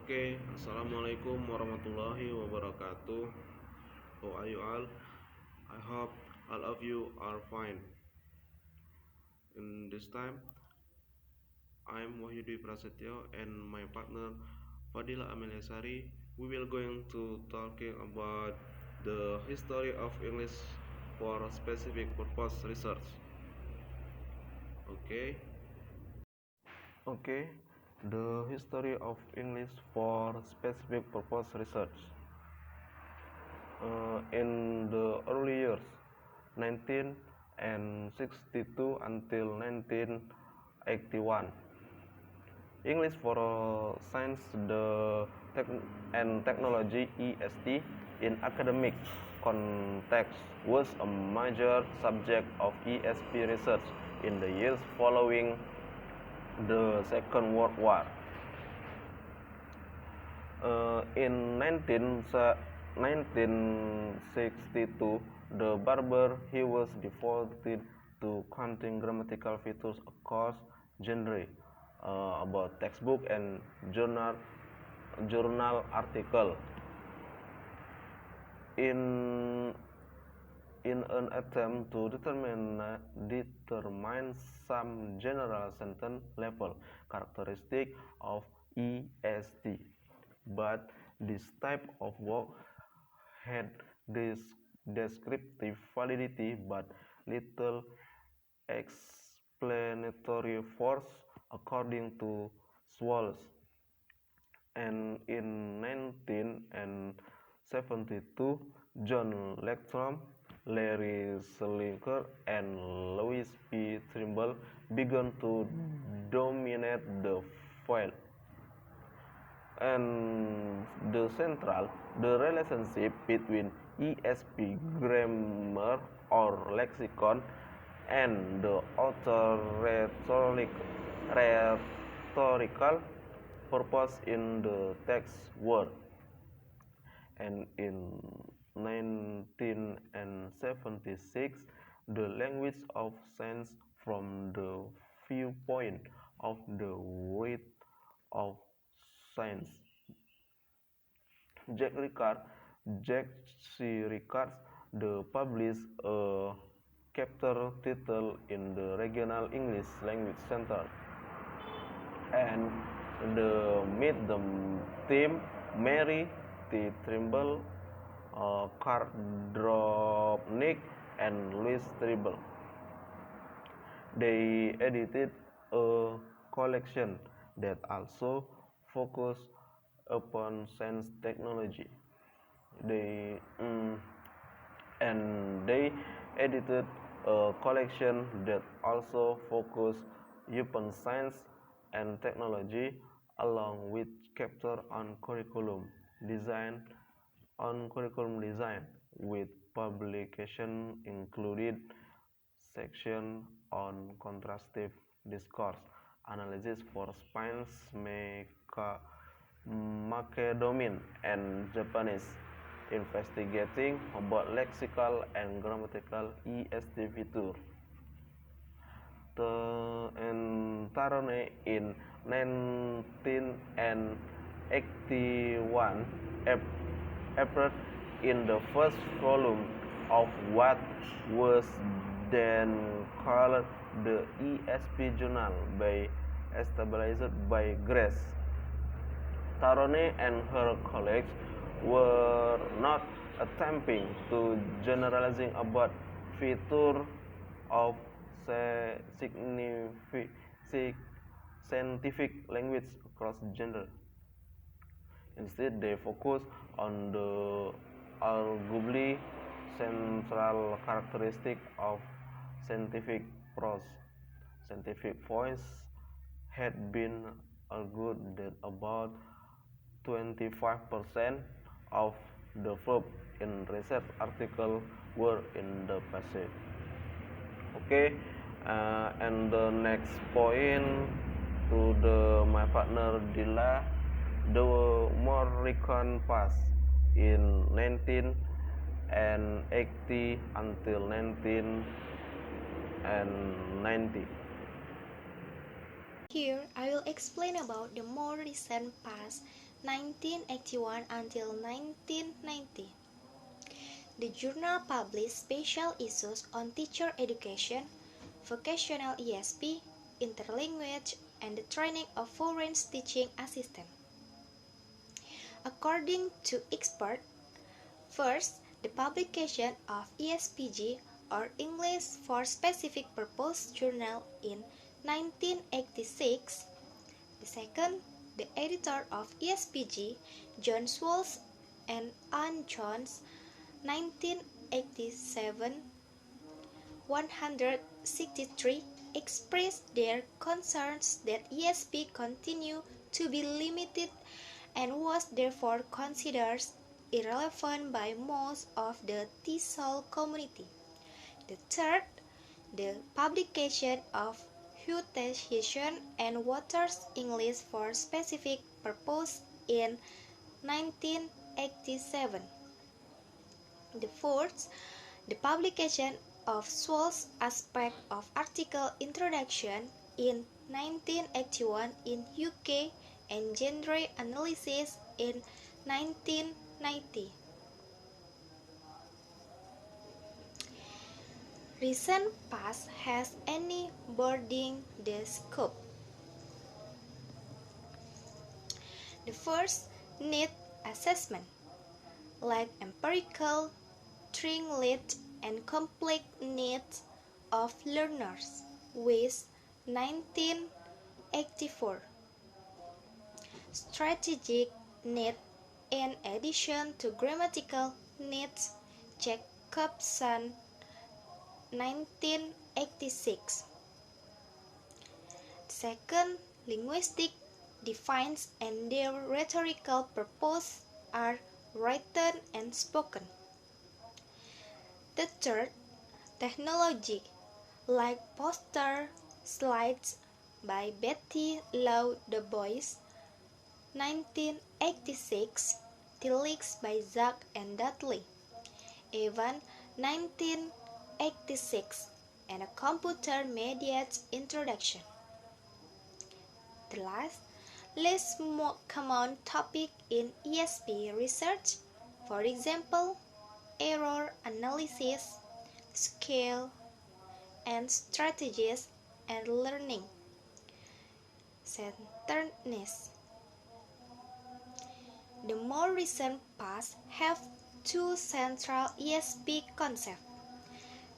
Assalamualaikum warahmatullahi wabarakatuh. How are you all? I hope all of you are fine. In this time, I'm Wahyu Dwi Prastyo and my partner Fadila Amelia Sari. We will going to talking about the history of English for specific purpose research. Okay, the history of English for specific purpose research. In the early years, 1962 until 1981, English for Science and Technology (EST) in academic context was a major subject of ESP research in the years following the Second World War. In 1962, the barber he was devoted to counting grammatical features across genre, about textbook and journal article. In an attempt to determine some general sentence level characteristic of EST. But this type of work had this descriptive validity but little explanatory force, according to Swallows. And in 1972, John Lectrom, Larry Slinker, and Louis P. Trimble began to dominate the field. And the relationship between ESP grammar or lexicon and the author rhetorical purpose in the text word. And in 1976, the language of science from the viewpoint of the weight of science. Jack C. Rickards published a chapter title in the Regional English Language Center, and the team Mary T. Trimble, Kardropnik, and Louis Trimble. They edited a collection that also focused upon science technology. They edited a collection that also focused upon science and technology, along with chapter on curriculum design, with publication included section on contrastive discourse analysis for Spanish, Macedonian, and Japanese, investigating about lexical and grammatical EST feature. And Tarone in 1981 appeared in the first volume of what was then called the ESP Journal, established by Grace. Tarone and her colleagues were not attempting to generalizing about features of scientific language across gender. Instead, they focus on the arguably central characteristic of scientific prose. Scientific voice had been argued that about 25% of the verbs in research articles were in the passive. And the next point to my partner Dila, the more recent past in 1980 until 1990. Here, I will explain about the more recent past 1981 until 1990. The journal published special issues on teacher education, vocational ESP, interlanguage, and the training of foreign teaching assistants. According to experts, first, the publication of ESPG or English for Specific Purpose Journal in 1986. The second, the editor of ESPG, John Swalls and Ann Jones, 1987, 163, expressed their concerns that ESP continued to be limited and was therefore considered irrelevant by most of the TESOL community. The third, the publication of Hugh and Waters English for Specific Purpose in 1987. The fourth, the publication of Swalls' aspect of article introduction in 1981 in UK and genre analysis in 1990. Recent past has any broadening the scope. The first, need assessment, like empirical, string-led, and complete needs of learners, with 1984. Strategic need in addition to grammatical needs, Jacobson, 1986. Second, linguistic defines and their rhetorical purpose are written and spoken. The third, technology, like poster slides by Betty Lau Du Bois, 1986, Telex by Zach and Dudley, Evan, 1986, and a computer-mediated introduction. The last, least common topic in ESP research, for example, error analysis, scale, and strategies and learning centeredness. The more recent past have two central ESP concepts.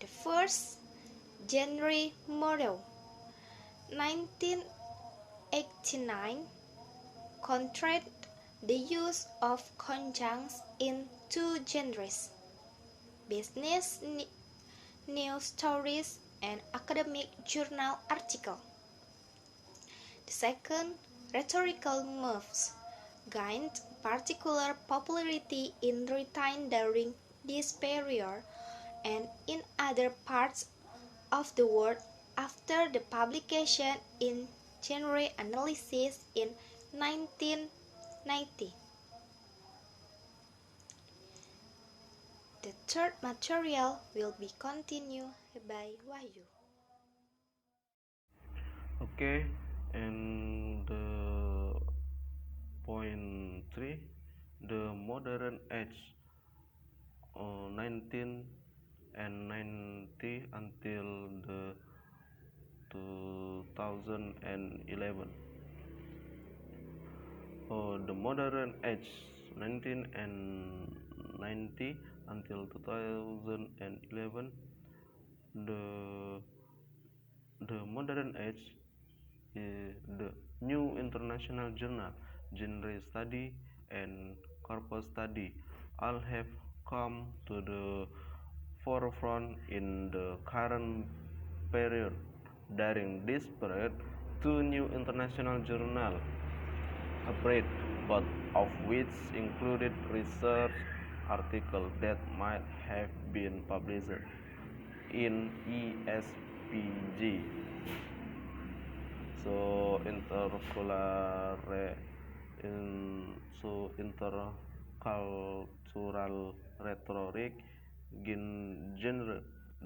The first, genre model, 1989, contrast the use of conjuncts in two genres, business news stories and academic journal article. The second, rhetorical moves, gained particular popularity in Britain during this period and in other parts of the world after the publication in genre analysis in 1990. The third material will be continued by Wahyu. Okay, and the point 3, the modern age, 1990 until the 2011. The modern age, 1990 until 2011. The the modern age is the new international journal, genre study, and corpus study all have come to the forefront in the current period. During this period, two new international journals appeared, both of which included research articles that might have been published in ESPG. So intercultural rhetoric genre,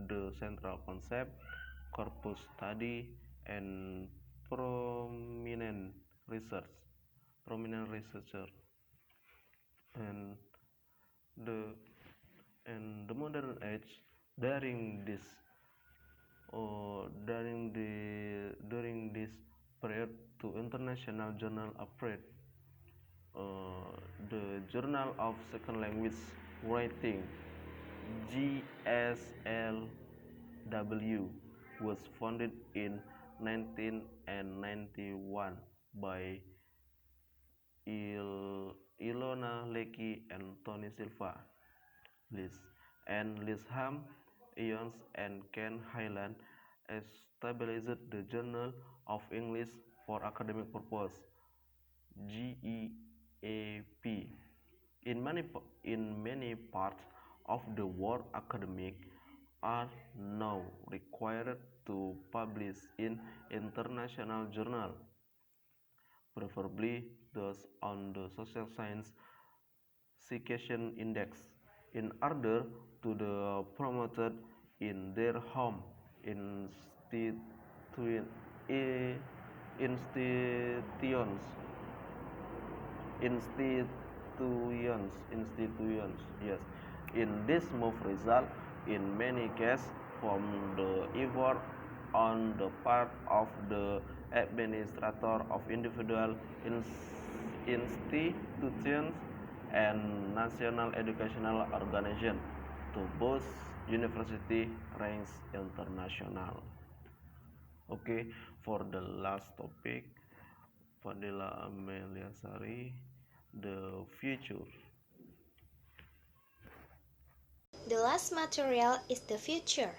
the central concept, corpus study, and prominent research. prominent researcher, and the modern age during this during this period to international journal appeared. The Journal of Second Language Writing (GSLW) was founded in 1991 by Ilona Lecky and Tony Silva, Liz, and Lisham Ions and Ken Hyland established the Journal of English for Academic Purpose (GEAP). In many parts of the world, academics are now required to publish in international journals, preferably those on the Social Science Citation Index, in order to be promoted in their home institutions institutions. Yes, in this move result in many cases from the effort on the part of the administrator of individual institutions and national educational organization to boost university ranks international. Okay, for the last topic, Fadila Amelia Sari, the future. The last material is the future.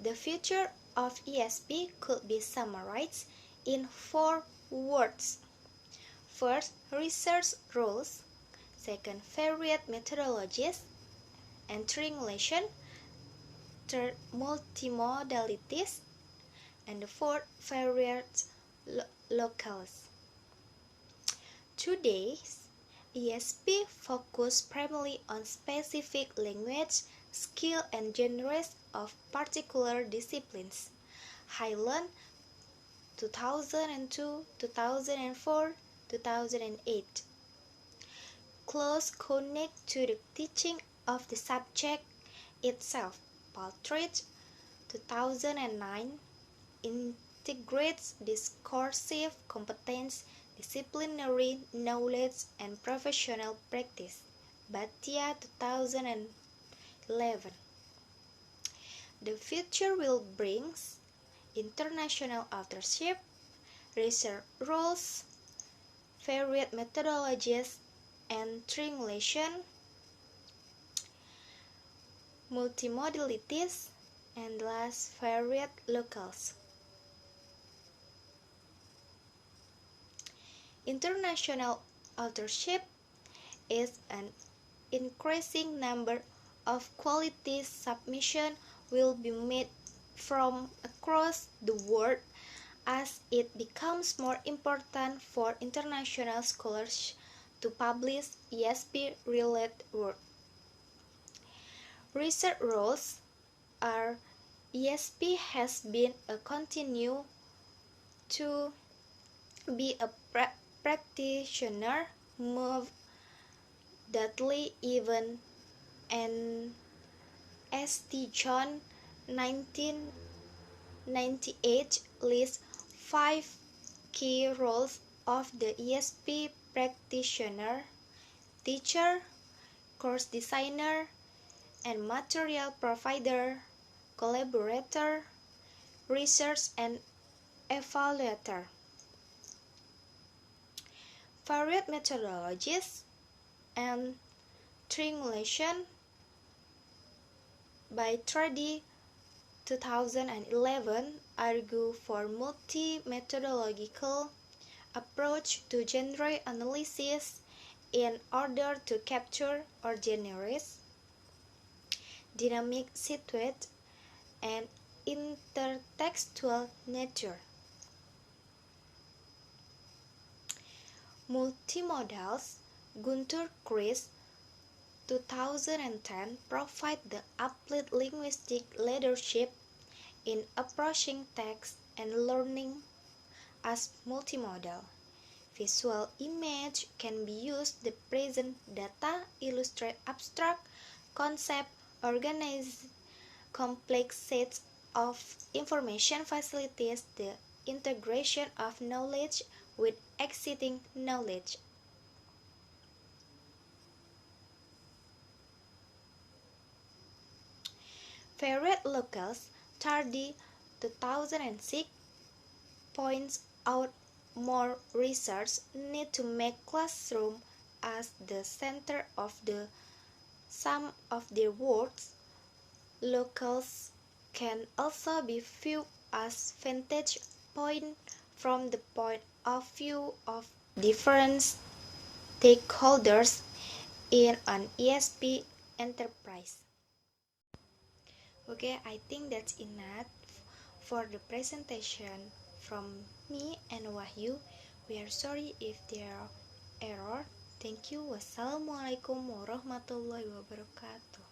The future of ESP could be summarized in 4 words. First, research rules. Second, varied methodologies and triangulation. Third, multimodalities. And the fourth, varied locales. Today's ESP focus primarily on specific language, skill, and genres of particular disciplines. Highland 2002, 2004, 2008. Close connect to the teaching of the subject itself. Partridge 2009 integrates discursive competence, disciplinary knowledge, and professional practice. Bhatia 2011. The future will bring international authorship, research rules, varied methodologies and triangulation, multimodalities, and last, varied locales. International authorship is an increasing number of quality submissions will be made from across the world as it becomes more important for international scholars to publish ESP-related work. Research roles are ESP has been a continue to be a practitioner move Dudley even and St. John 1998 lists 5 key roles of the ESP practitioner: teacher, course designer, and material provider, collaborator, research and evaluator. Varied methodologies and triangulation by Tradi 2011 argue for multi-methodological approach to genre analysis in order to capture or generate dynamic situate and intertextual nature. Multimodals Guntur Chris 2010 provide the applied linguistic leadership in approaching text and learning as multimodal. visual image can be used to present data, illustrate abstract concept, organize complex sets of information, facilitates the integration of knowledge with existing knowledge. Favorite locals, Tardy 2006 points out more research need to make classroom as the center of the sum of their works. Locals can also be viewed as vantage point from the point of view of different stakeholders in an ESP enterprise. Okay, I think that's enough for the presentation from me and Wahyu. We are sorry if there are error. Thank you. Wassalamualaikum warahmatullahi wabarakatuh.